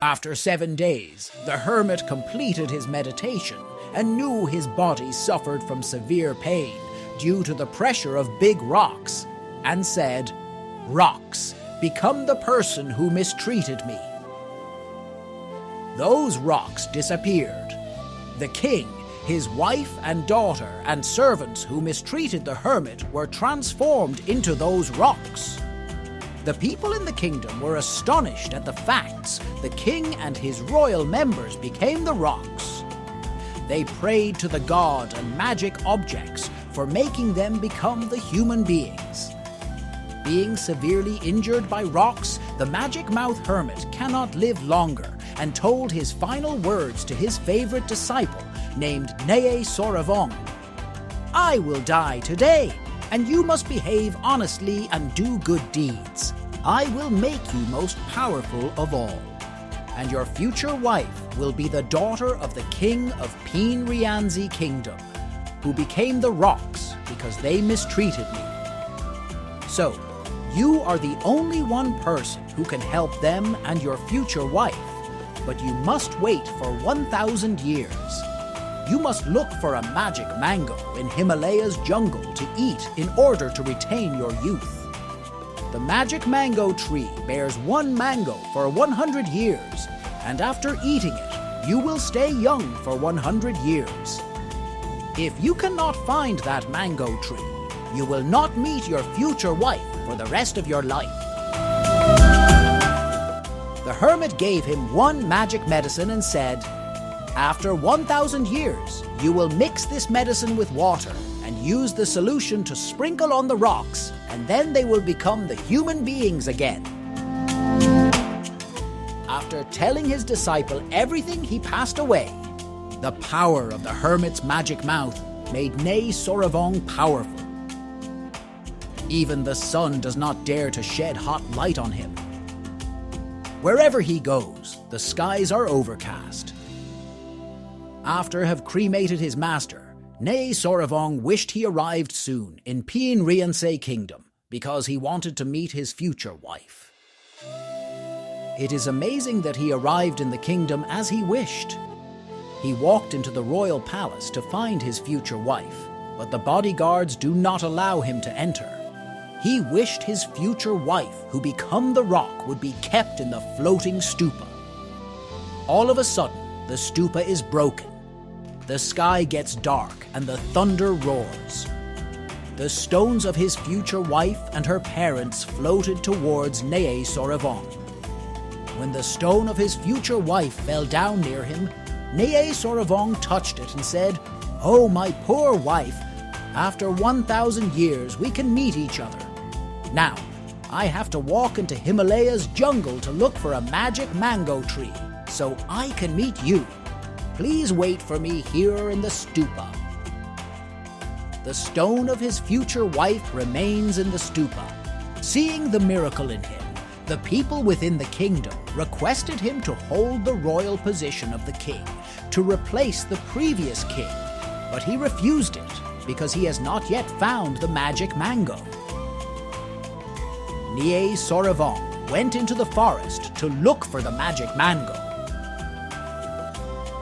After 7 days, the hermit completed his meditation and knew his body suffered from severe pain due to the pressure of big rocks, and said, "Rocks, become the person who mistreated me." Those rocks disappeared. The king, his wife and daughter, and servants who mistreated the hermit were transformed into those rocks. The people in the kingdom were astonished at the facts the king and his royal members became the rocks. They prayed to the god and magic objects for making them become the human beings. Being severely injured by rocks, the Magic Mouth Hermit cannot live longer and told his final words to his favorite disciple named Mony Esy. "I will die today, and you must behave honestly and do good deeds. I will make you most powerful of all. And your future wife will be the daughter of the king of Mony Esy Kingdom, who became the rocks because they mistreated me. So, you are the only one person who can help them and your future wife, but you must wait for 1,000 years. You must look for a magic mango in Himalaya's jungle to eat in order to retain your youth. The magic mango tree bears 1 mango for 100 years, and after eating it, you will stay young for 100 years. If you cannot find that mango tree, you will not meet your future wife for the rest of your life." The hermit gave him 1 magic medicine and said, "After 1,000 years, you will mix this medicine with water and use the solution to sprinkle on the rocks, and then they will become the human beings again." After telling his disciple everything, he passed away. The power of the hermit's magic mouth made Mony Esy powerful. Even the sun does not dare to shed hot light on him. Wherever he goes, the skies are overcast. After have cremated his master, Mony Esy wished he arrived soon in Mony Esy Kingdom because he wanted to meet his future wife. It is amazing that he arrived in the kingdom as he wished. He walked into the royal palace to find his future wife, but the bodyguards do not allow him to enter. He wished his future wife, who become the rock, would be kept in the floating stupa. All of a sudden, the stupa is broken. The sky gets dark and the thunder roars. The stones of his future wife and her parents floated towards Mony Esy. When the stone of his future wife fell down near him, Mony Esy touched it and said, "Oh, my poor wife, after 1,000 years we can meet each other. Now, I have to walk into Himalaya's jungle to look for a magic mango tree, so I can meet you. Please wait for me here in the stupa." The stone of his future wife remains in the stupa. Seeing the miracle in him, the people within the kingdom requested him to hold the royal position of the king, to replace the previous king, but he refused it because he has not yet found the magic mango. Mony Esy went into the forest to look for the magic mango.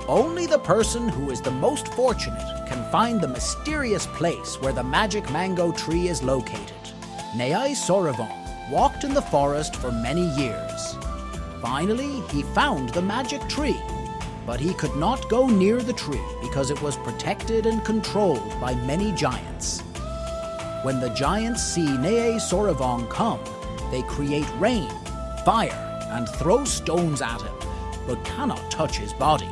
Only the person who is the most fortunate can find the mysterious place where the magic mango tree is located. Mony Esy walked in the forest for many years. Finally, he found the magic tree, but he could not go near the tree because it was protected and controlled by many giants. When the giants see Mony Esy come, they create rain, fire, and throw stones at him, but cannot touch his body.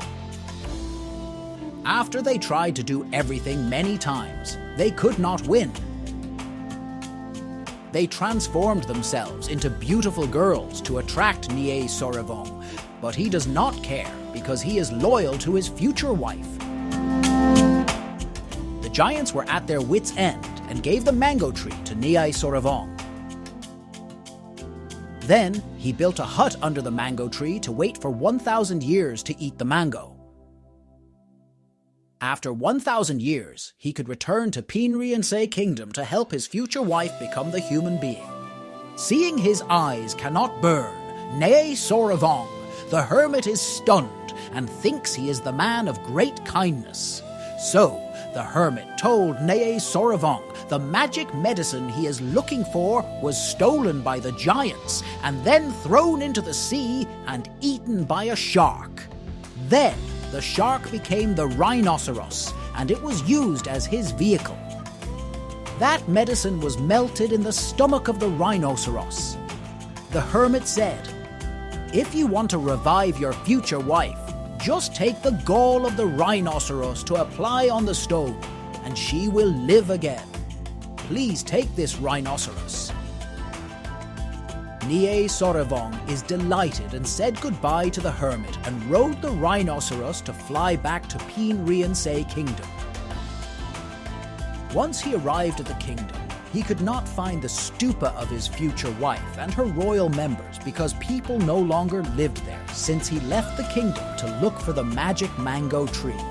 After they tried to do everything many times, they could not win. They transformed themselves into beautiful girls to attract Mony Esy, but he does not care because he is loyal to his future wife. The giants were at their wits' end and gave the mango tree to Mony Esy. Then he built a hut under the mango tree to wait for 1,000 years to eat the mango. After 1,000 years, he could return to Mony Esy Kingdom to help his future wife become the human being. Seeing his eyes cannot burn, Mony Esy, The hermit is stunned and thinks he is the man of great kindness. So the hermit told Neye Soravong the magic medicine he is looking for was stolen by the giants and then thrown into the sea and eaten by a shark. Then the shark became the rhinoceros, and it was used as his vehicle. That medicine was melted in the stomach of the rhinoceros. The hermit said, "If you want to revive your future wife, just take the gall of the rhinoceros to apply on the stone, and she will live again. Please take this rhinoceros." Neye Soravong is delighted and said goodbye to the hermit and rode the rhinoceros to fly back to Peen Riensay Kingdom. Once he arrived at the kingdom, he could not find the stupa of his future wife and her royal members because people no longer lived there since he left the kingdom to look for the magic mango tree.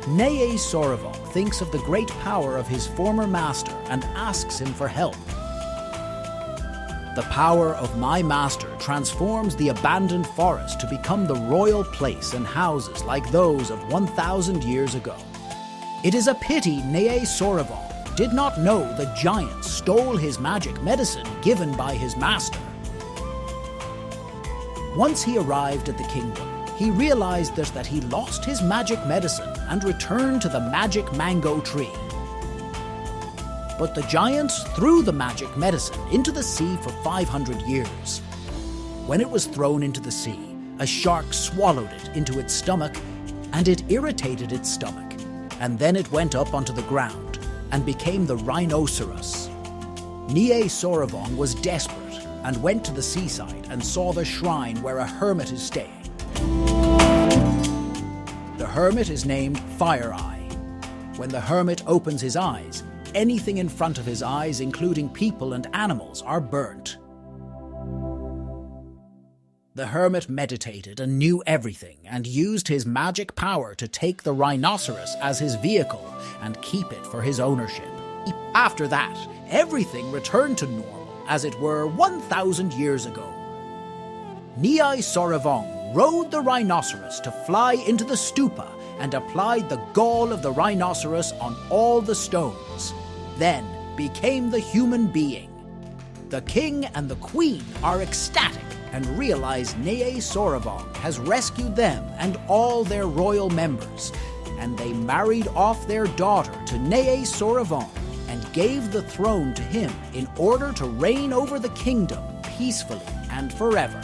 Neye Soravong thinks of the great power of his former master and asks him for help. "The power of my master transforms the abandoned forest to become the royal place and houses like those of 1,000 years ago. It is a pity Neye Soravong did not know the giants stole his magic medicine given by his master." Once he arrived at the kingdom, he realized that he lost his magic medicine and returned to the magic mango tree. But the giants threw the magic medicine into the sea for 500 years. When it was thrown into the sea, a shark swallowed it into its stomach, and it irritated its stomach, and then it went up onto the ground and became the rhinoceros. Neye Soravong was desperate and went to the seaside and saw the shrine where a hermit is staying. The hermit is named Fire Eye. When the hermit opens his eyes, anything in front of his eyes, including people and animals, are burnt. The hermit meditated and knew everything and used his magic power to take the rhinoceros as his vehicle and keep it for his ownership. After that, everything returned to normal, as it were 1,000 years ago. Neye Soravong rode the rhinoceros to fly into the stupa and applied the gall of the rhinoceros on all the stones, then became the human being. The king and the queen are ecstatic and realize Neye Soravong has rescued them and all their royal members, and they married off their daughter to Neye Soravong and gave the throne to him in order to reign over the kingdom peacefully and forever.